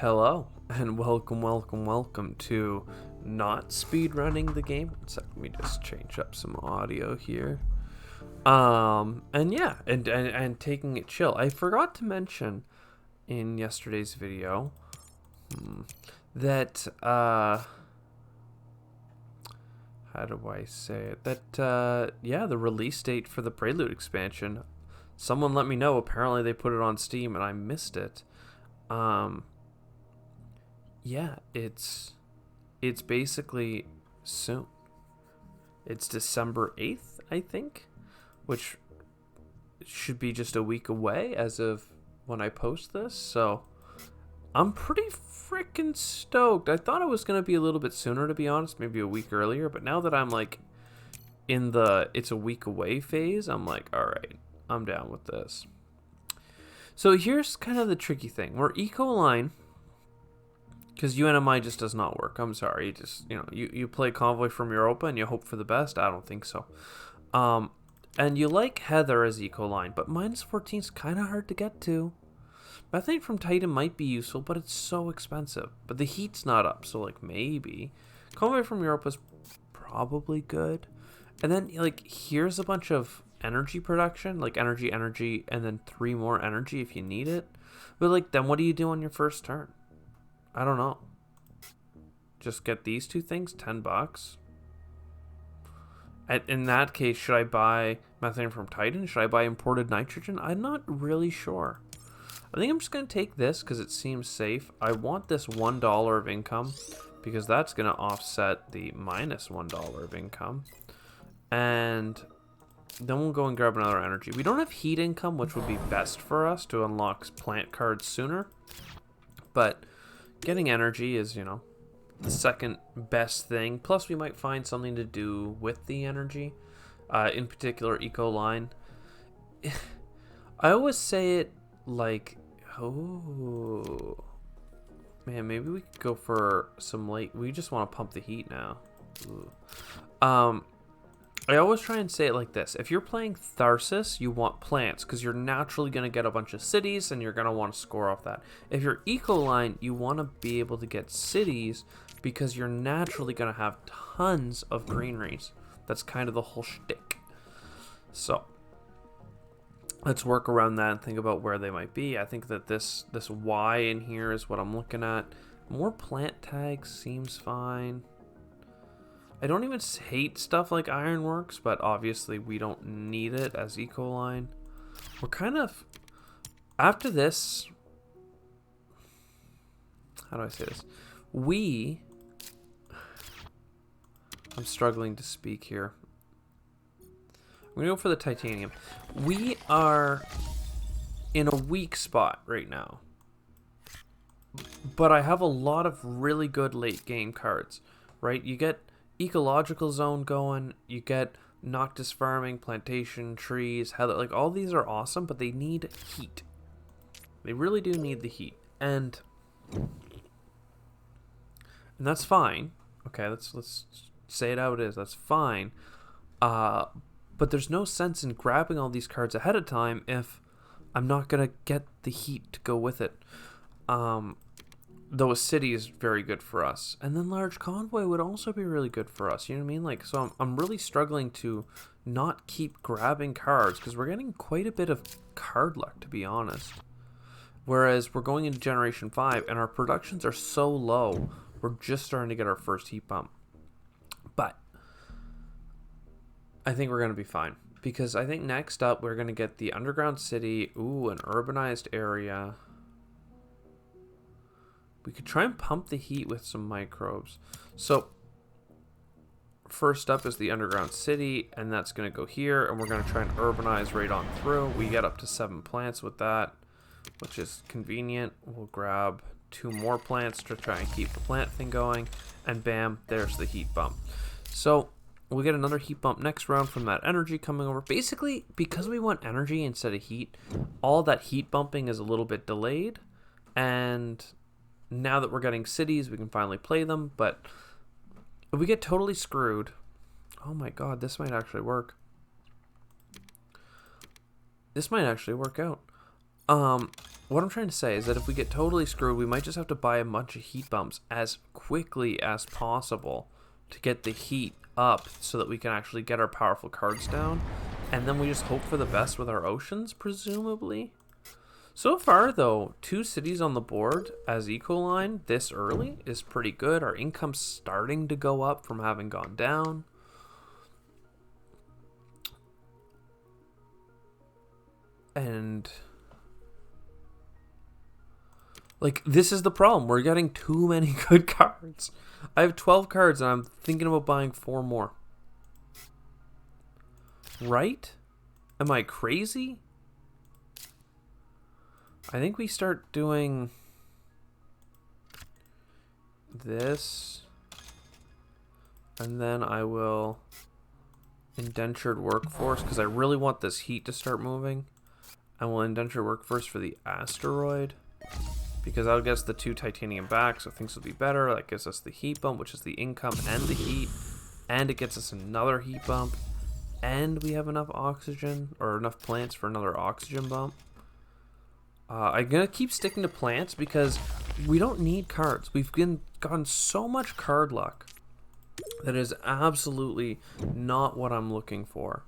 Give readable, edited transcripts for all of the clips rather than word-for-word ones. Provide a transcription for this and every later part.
Hello and welcome to not speedrunning the game. So let me just change up some audio here. And yeah, and taking it chill. I forgot to mention in yesterday's video that how do I say it? That yeah, the release date for the Prelude expansion. Someone let me know. Apparently they put it on Steam and I missed it. Yeah, it's basically soon. It's December 8th, I think, which should be just a week away as of when I post this. So I'm pretty freaking stoked. I thought it was going to be a little bit sooner, to be honest, maybe a week earlier, but now that I'm like in the it's a week away phase, I'm like, all right, I'm down with this. So here's kind of the tricky thing. We're Ecoline, because UNMI just does not work. I'm sorry. You just, you play Convoy from Europa and you hope for the best. I don't think so. And you like Heather as Ecoline, but -14 is kind of hard to get to. Methane from Titan might be useful, but it's so expensive. But the heat's not up, so like maybe. Convoy from Europa is probably good. And then like here's a bunch of energy production, like energy, and then 3 more energy if you need it. But like then what do you do on your first turn? I don't know. Just get these 2 things, $10. In that case, should I buy methane from Titan? Should I buy imported nitrogen? I'm not really sure. I think I'm just going to take this because it seems safe. I want this $1 of income because that's going to offset the -$1 of income. And then we'll go and grab another energy. We don't have heat income, which would be best for us to unlock plant cards sooner. But getting energy is, the second best thing. Plus, we might find something to do with the energy. In particular, Ecoline. I always say it like, oh, man, maybe we could go for some light. We just want to pump the heat now. Ooh. I always try and say it like this. If you're playing Tharsis, you want plants because you're naturally going to get a bunch of cities and you're going to want to score off that. If you're Ecoline, you want to be able to get cities because you're naturally going to have tons of greeneries. That's kind of the whole shtick. So let's work around that and think about where they might be. I think that this Y in here is what I'm looking at. More plant tags seems fine. I don't even hate stuff like Ironworks, but obviously we don't need it as Ecoline. We're kind of, after this, how do I say this? I'm struggling to speak here. I'm going to go for the titanium. We are in a weak spot right now. But I have a lot of really good late game cards, right? You get Ecological Zone going, you get Noctis Farming, Plantation, Trees, Heather, like all these are awesome, but they need heat. They really do need the heat. And that's fine. Okay, let's say it how it is. That's fine. But there's no sense in grabbing all these cards ahead of time if I'm not going to get the heat to go with it. Though a city is very good for us. And then large convoy would also be really good for us. You know what I mean? Like, so I'm really struggling to not keep grabbing cards because we're getting quite a bit of card luck, to be honest. Whereas we're going into Generation 5 and our productions are so low, we're just starting to get our first heat bump. But I think we're going to be fine. Because I think next up we're going to get the underground city. Ooh, an urbanized area. We could try and pump the heat with some microbes. So first up is the underground city, and that's going to go here, and we're going to try and urbanize right on through. We get up to 7 plants with that, which is convenient. We'll grab 2 more plants to try and keep the plant thing going, and bam, there's the heat bump. So we'll get another heat bump next round from that energy coming over. Basically, because we want energy instead of heat, all that heat bumping is a little bit delayed, and now that we're getting cities, we can finally play them. But if we get totally screwed, oh my god, this might actually work. This might actually work out. what I'm trying to say is that if we get totally screwed, we might just have to buy a bunch of heat bumps as quickly as possible to get the heat up so that we can actually get our powerful cards down. And then we just hope for the best with our oceans, presumably. So far, though, 2 cities on the board as Ecoline this early is pretty good. Our income's starting to go up from having gone down. And like, this is the problem. We're getting too many good cards. I have 12 cards and I'm thinking about buying 4 more. Right? Am I crazy? I think we start doing this, and then I will indentured workforce, because I really want this heat to start moving. I will indentured workforce for the asteroid, because that'll get us the 2 titanium back, so things will be better. That gives us the heat bump, which is the income and the heat, and it gets us another heat bump, and we have enough oxygen, or enough plants for another oxygen bump. I'm going to keep sticking to plants because we don't need cards. We've gotten so much card luck that is absolutely not what I'm looking for.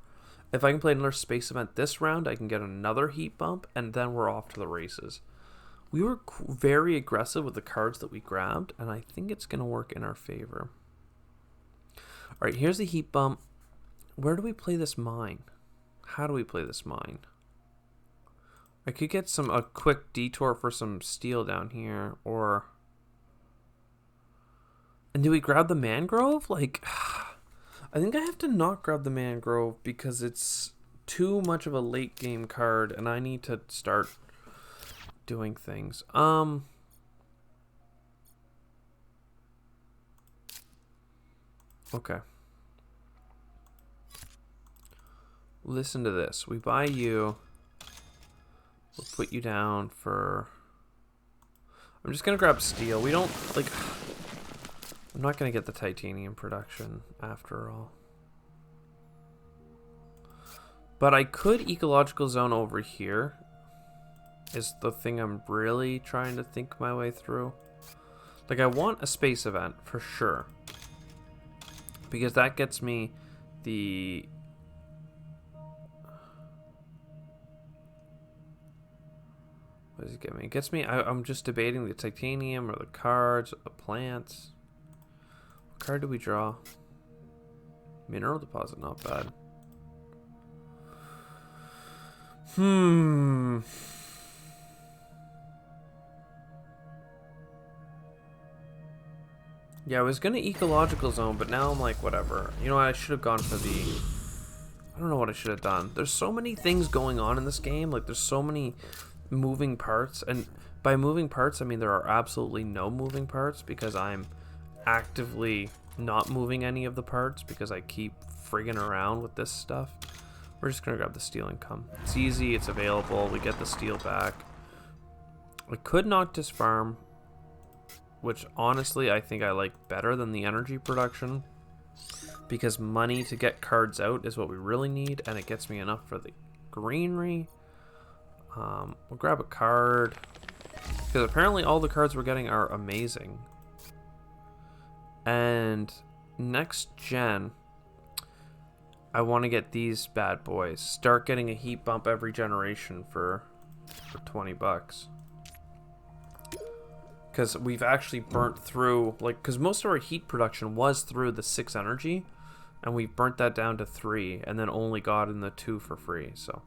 If I can play another space event this round, I can get another heat bump, and then we're off to the races. We were very aggressive with the cards that we grabbed, and I think it's going to work in our favor. Alright, here's the heat bump. Where do we play this mine? How do we play this mine? I could get a quick detour for some steel down here, or... And do we grab the mangrove? Like, I think I have to not grab the mangrove because it's too much of a late game card and I need to start doing things. Okay. Listen to this. We buy you... We'll put you down for... I'm just going to grab steel. We don't, like... I'm not going to get the titanium production after all. But I could ecological zone over here. Is the thing I'm really trying to think my way through. Like, I want a space event for sure. Because that gets me the... What does it get me? It gets me... I'm just debating the titanium or the cards or the plants. What card do we draw? Mineral deposit, not bad. Yeah, I was going to ecological zone, but now I'm like, whatever. You know what? I should have gone for the... I don't know what I should have done. There's so many things going on in this game. Like, there's so many moving parts, and by moving parts I mean there are absolutely no moving parts because I'm actively not moving any of the parts because I keep frigging around with this stuff. We're just gonna grab the steel income. It's easy, it's available, we get the steel back. I could Noctis farm, which honestly I think I like better than the energy production because money to get cards out is what we really need, and it gets me enough for the greenery. We'll grab a card because apparently all the cards we're getting are amazing. And next gen, I want to get these bad boys. Start getting a heat bump every generation for 20 bucks. Because we've actually burnt through, like, because most of our heat production was through the 6 energy, and we burnt that down to 3, and then only got in the 2 for free, so.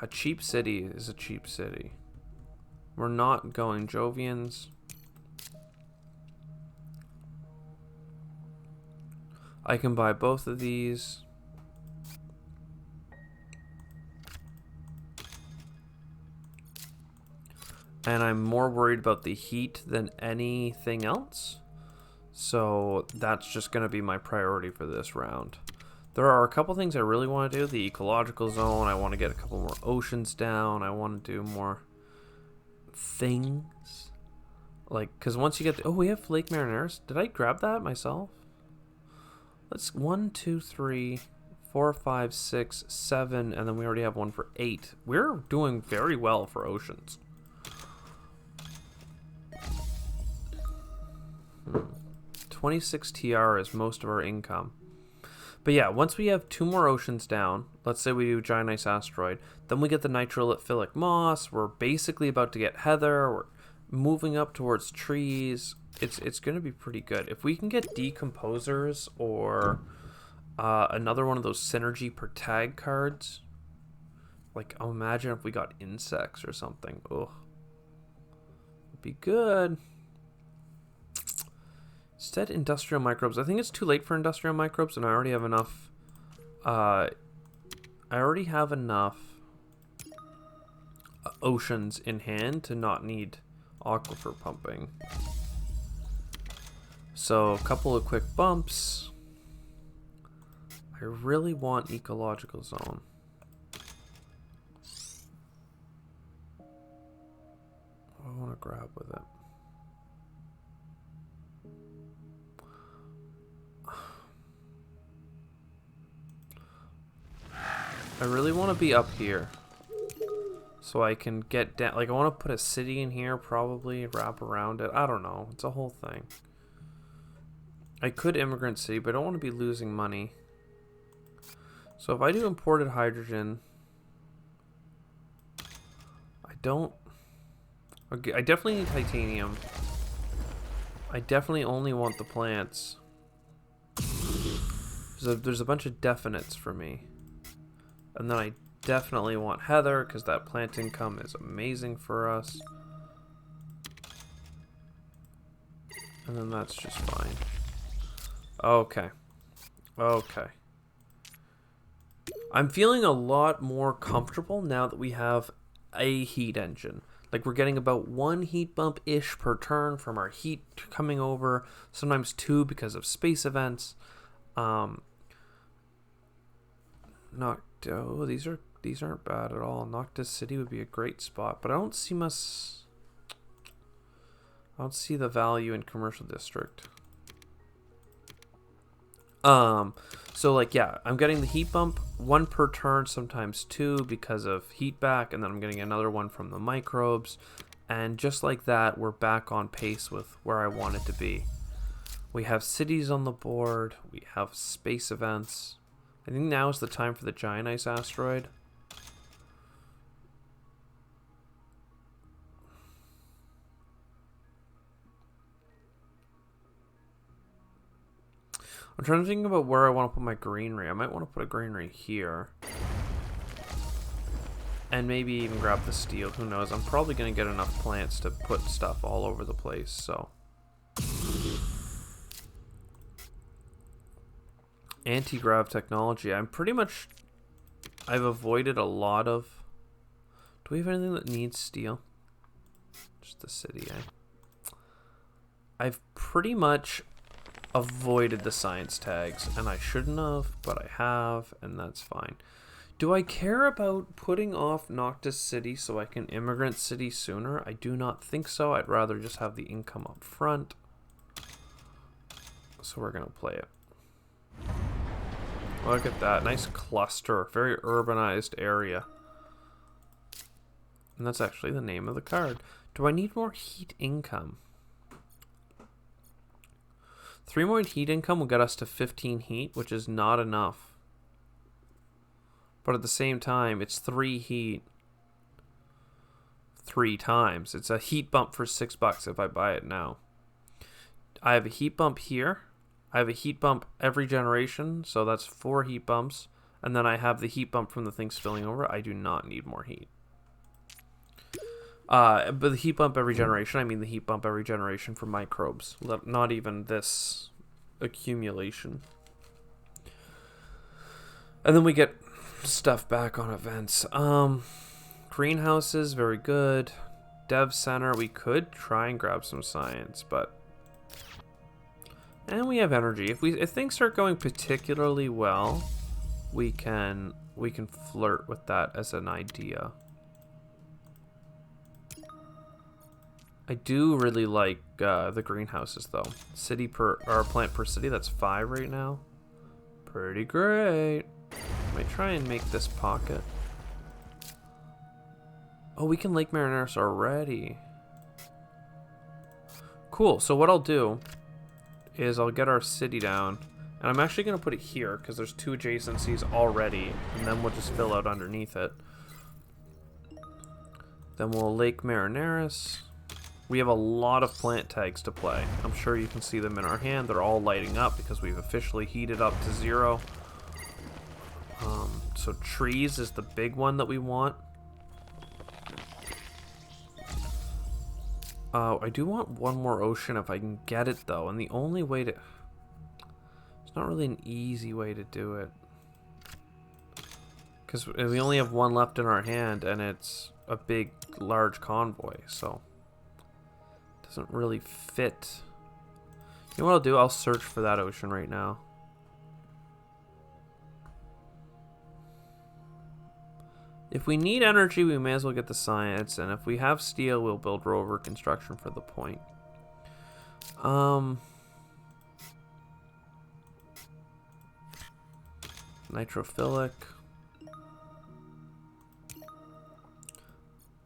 A cheap city is a cheap city. We're not going Jovians. I can buy both of these. And I'm more worried about the heat than anything else. So that's just going to be my priority for this round. There are a couple things I really want to do. The ecological zone. I want to get a couple more oceans down. I want to do more things. Like, because once you get... Oh, we have Lake Marineris. Did I grab that myself? Let's... 1, 2, 3, 4, 5, 6, 7, and then we already have one for 8. We're doing very well for oceans. 26 TR is most of our income. But yeah, once we have 2 more oceans down, let's say we do Giant Ice Asteroid, then we get the nitrophilic moss, we're basically about to get heather, we're moving up towards trees. It's going to be pretty good. If we can get decomposers or another one of those synergy per tag cards, like imagine if we got insects or something. Ugh. Would be good. Instead, industrial microbes. I think it's too late for industrial microbes, and I already have enough. Oceans in hand to not need aquifer pumping. So a couple of quick bumps. I really want ecological zone. I want to grab with it. I really want to be up here so I can get down. Like, I want to put a city in here, probably wrap around it. I don't know. It's a whole thing. I could immigrant city, but I don't want to be losing money. So if I do imported hydrogen, I don't. Okay, I definitely need titanium. I definitely only want the plants. There's a bunch of definites for me. And then I definitely want heather, because that plant income is amazing for us. And then that's just fine. Okay. Okay. I'm feeling a lot more comfortable now that we have a heat engine. Like, we're getting about 1 heat bump-ish per turn from our heat coming over. Sometimes 2 because of space events. Oh, these aren't bad at all. Noctis City would be a great spot, but I don't see the value in commercial district. So like, yeah, I'm getting the heat bump 1 per turn, sometimes 2 because of heat back, and then I'm getting another one from the microbes, and just like that, we're back on pace with where I want it to be. We have cities on the board. We have space events. I think now is the time for the Giant Ice Asteroid. I'm trying to think about where I want to put my greenery. I might want to put a greenery here. And maybe even grab the steel. Who knows? I'm probably going to get enough plants to put stuff all over the place, so. Anti-grav technology. I've avoided a lot of. Do we have anything that needs steel? Just the city, eh? I've pretty much avoided the science tags, and I shouldn't have, but I have, and that's fine. Do I care about putting off Noctis City so I can immigrant city sooner? I do not think so. I'd rather just have the income up front. So we're gonna play it. Look at that. Nice cluster. Very urbanized area. And that's actually the name of the card. Do I need more heat income? 3 more heat income will get us to 15 heat, which is not enough. But at the same time, it's 3 heat 3 times. It's a heat bump for $6 if I buy it now. I have a heat bump here. I have a heat bump every generation, so that's 4 heat bumps. And then I have the heat bump from the thing spilling over. I do not need more heat. But the heat bump every generation, I mean the heat bump every generation for microbes. Not even this accumulation. And then we get stuff back on events. Greenhouses, very good. Dev Center, we could try and grab some science, but... And we have energy. If things start going particularly well, we can flirt with that as an idea. I do really like the greenhouses though. City per or plant per city, that's 5 right now. Pretty great. Might try and make this pocket. Oh, we can Lake Marineris already. Cool, so what I'll do is I'll get our city down. And I'm actually going to put it here because there's 2 adjacencies already. And then we'll just fill out underneath it. Then we'll Lake Marineris. We have a lot of plant tags to play. I'm sure you can see them in our hand. They're all lighting up because we've officially heated up to 0. So trees is the big one that we want. I do want one more ocean if I can get it though. And the only way to... It's not really an easy way to do it. Because we only have one left in our hand and it's a big, large convoy. So... doesn't really fit. You know what I'll do? I'll search for that ocean right now. If we need energy, we may as well get the science, and if we have steel, we'll build rover construction for the point. Nitrophilic.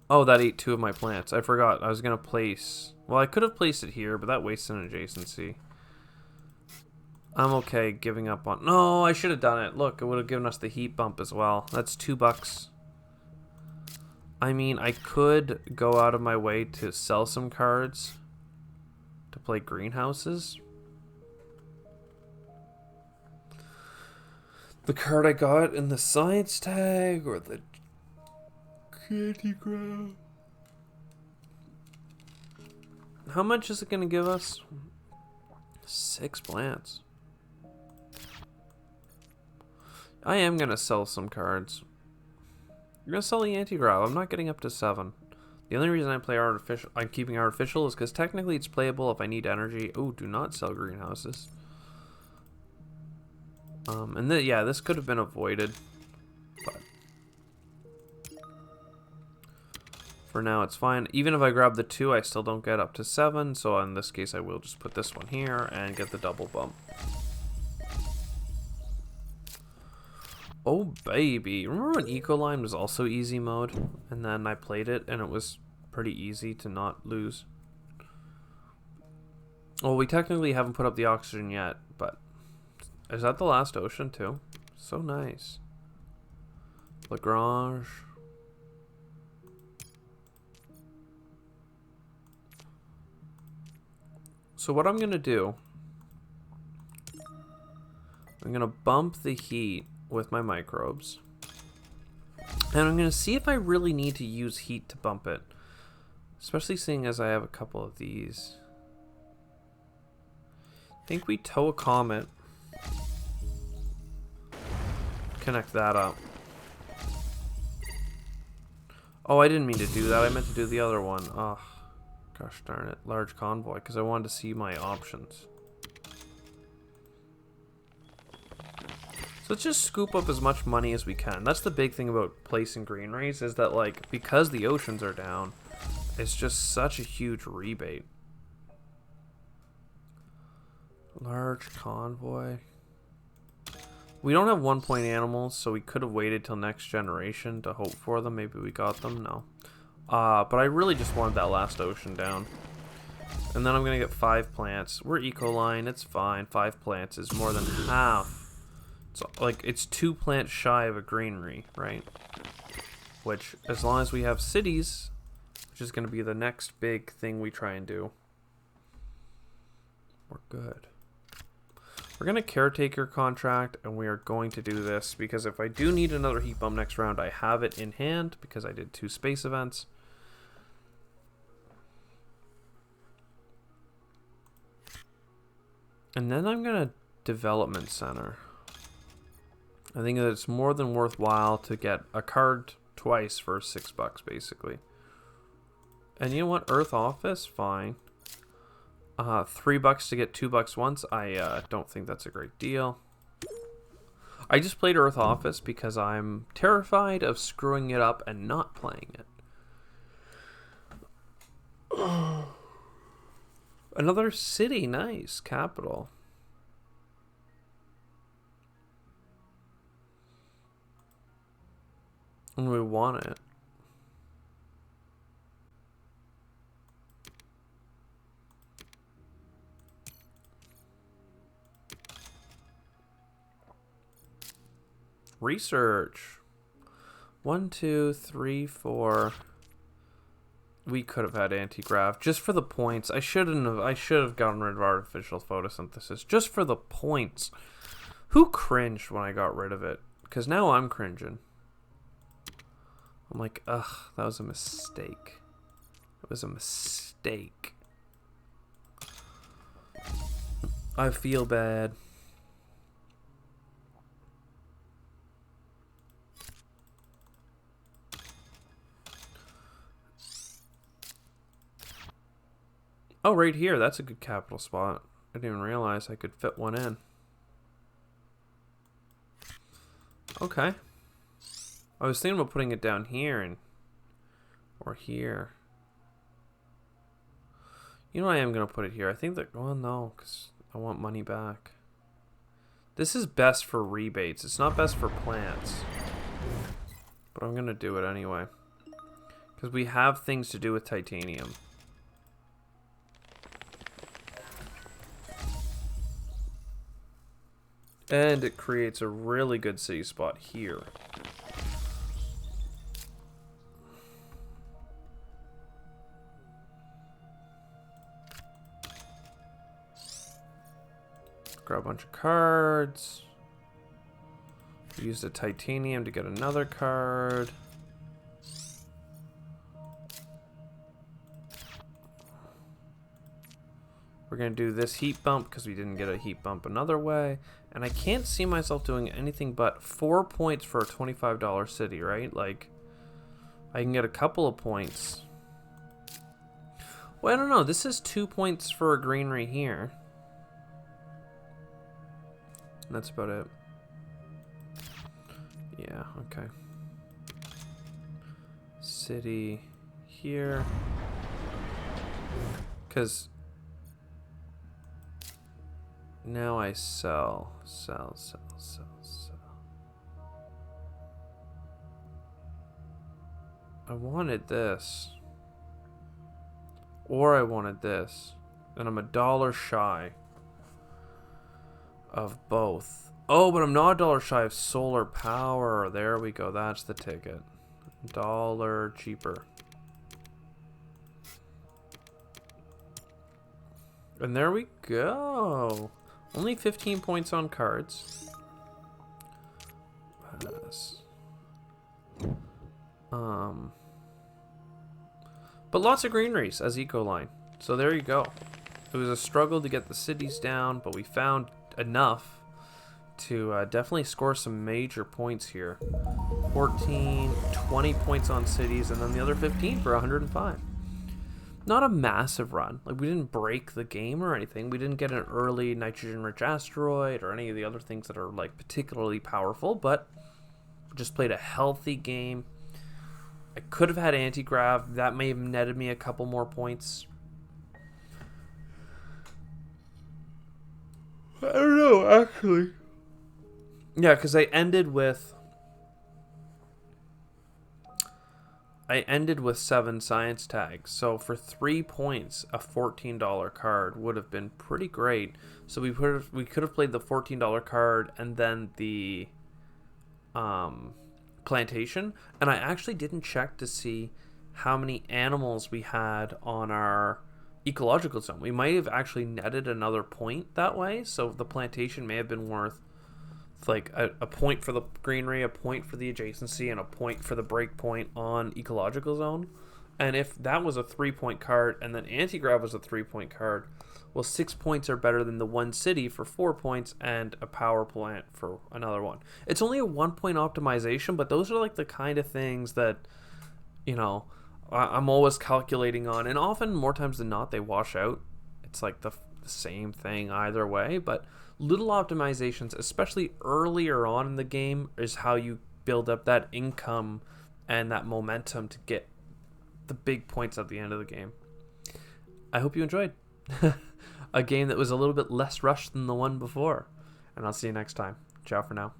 Oh, that ate 2 of my plants. I forgot. I was going to place... Well, I could have placed it here, but that wastes an adjacency. I'm okay giving up on... No, I should have done it. Look, it would have given us the heat bump as well. That's $2. I mean, I could go out of my way to sell some cards to play greenhouses. The card I got in the science tag or the candy grab. How much is it going to give us? 6 plants. I am going to sell some cards. You're going to sell the anti-grav. I'm not getting up to 7. The only reason I play artificial, I'm keeping artificial is because technically it's playable if I need energy. Oh, do not sell greenhouses. And then, yeah, this could have been avoided. But for now, it's fine. Even if I grab the 2, I still don't get up to 7. So in this case, I will just put this one here and get the double bump. Oh, baby. Remember when Ecoline was also easy mode? And then I played it, and it was pretty easy to not lose. Well, we technically haven't put up the oxygen yet, but... Is that the last ocean, too? So nice. Lagrange. So what I'm going to do... I'm going to bump the heat with my microbes. And I'm going to see if I really need to use heat to bump it. Especially seeing as I have a couple of these. I think we tow a comet. Connect that up. Oh, I didn't mean to do that. I meant to do the other one. Oh, gosh darn it. Large convoy, because I wanted to see my options. So let's just scoop up as much money as we can. That's the big thing about placing greeneries, is that, like, because the oceans are down, it's just such a huge rebate. Large convoy. We don't have 1-point animals, so we could have waited till next generation to hope for them. Maybe we got them. No. But I really just wanted that last ocean down. And then I'm going to get 5 plants. We're Ecoline. It's fine. 5 plants is more than half. So, like, it's 2 plants shy of a greenery, right? Which, as long as we have cities, which is going to be the next big thing we try and do, we're good. We're going to caretaker contract, and we are going to do this, because if I do need another heat bump next round, I have it in hand, because I did 2 space events. And then I'm going to development center. I think that it's more than worthwhile to get a card twice for $6, basically. And you know what? Earth Office, fine. $3 to get $2 once. I don't think that's a great deal. I just played Earth Office because I'm terrified of screwing it up and not playing it. Another city, nice. Capital. And we want it. Research. 1, 2, 3, 4. We could have had anti-grav just for the points. I should have gotten rid of artificial photosynthesis just for the points. Who cringed when I got rid of it? Because now I'm cringing. I'm like, ugh, that was a mistake. It was a mistake. I feel bad. Oh, right here. That's a good capital spot. I didn't even realize I could fit one in. Okay. I was thinking about putting it down here and or here. You know, I am going to put it here. I think that, well, no, because I want money back. This is best for rebates. It's not best for plants. But I'm going to do it anyway. Because we have things to do with titanium. And it creates a really good city spot here. Grab a bunch of cards. Use the titanium to get another card. We're going to do this heat bump because we didn't get a heat bump another way. And I can't see myself doing anything but 4 points for a $25 city, right? Like, I can get a couple of points. Well, I don't know. This is 2 points for a greenery here. And that's about it. Yeah, okay. City here. Because now I sell. I wanted this. Or I wanted this. And I'm $1 shy of both. Oh, but I'm not $1 shy of solar power. There we go. That's the ticket. $1 cheaper. And there we go. Only 15 points on cards. But lots of greeneries as eco-line. So there you go. It was a struggle to get the cities down, but we found enough to definitely score some major points here. 14, 20 points on cities, and then the other 15 for 105. Not a massive run. Like, we didn't break the game or anything. We didn't get an early nitrogen-rich asteroid or any of the other things that are, like, particularly powerful, but we just played a healthy game. I could have had anti-grav. That may have netted me a couple more points. I don't know, actually. Yeah, because I ended with 7 science tags. So for 3 points, a $14 card would have been pretty great. So we could have played the $14 card and then the plantation. And I actually didn't check to see how many animals we had on our ecological zone. We might have actually netted another point that way. So the plantation may have been worth like a point for the greenery, a point for the adjacency, and a point for the break point on ecological zone. And if that was a 3-point card and then anti-grav was a 3-point card, well, 6 points are better than the one city for 4 points and a power plant for another one. It's only a 1-point optimization, but those are like the kind of things that, you know, I'm always calculating on, and often more times than not they wash out. It's like the same thing either way, but little optimizations, especially earlier on in the game, is how you build up that income and that momentum to get the big points at the end of the game. I hope you enjoyed a game that was a little bit less rushed than the one before, and I'll see you next time. Ciao for now.